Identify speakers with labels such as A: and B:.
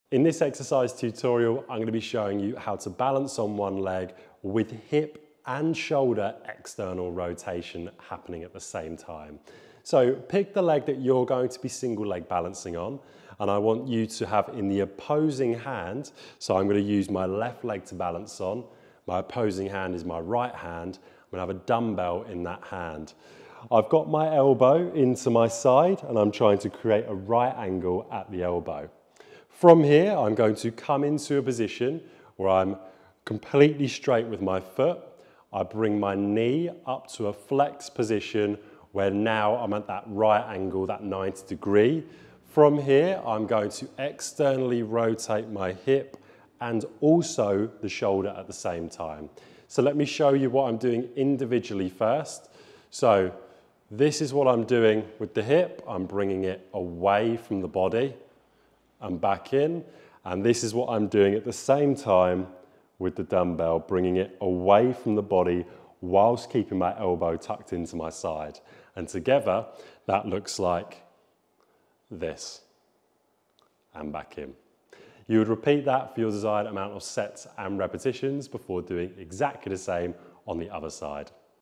A: In this exercise tutorial, I'm going to be showing you how to balance on one leg with hip and shoulder external rotation happening at the same time. So pick the leg that you're going to be single leg balancing on, and I want you to have in the opposing hand, so I'm going to use my left leg to balance on, my opposing hand is my right hand, I'm going to have a dumbbell in that hand. I've got my elbow into my side and I'm trying to create a right angle at the elbow. From here, I'm going to come into a position where I'm completely straight with my foot. I bring my knee up to a flex position where now I'm at that right angle, that 90 degree. From here, I'm going to externally rotate my hip and also the shoulder at the same time. So let me show you what I'm doing individually first. So this is what I'm doing with the hip. I'm bringing it away from the body and back in. And this is what I'm doing at the same time with the dumbbell, bringing it away from the body whilst keeping my elbow tucked into my side. And together, that looks like this, and back in. You would repeat that for your desired amount of sets and repetitions before doing exactly the same on the other side.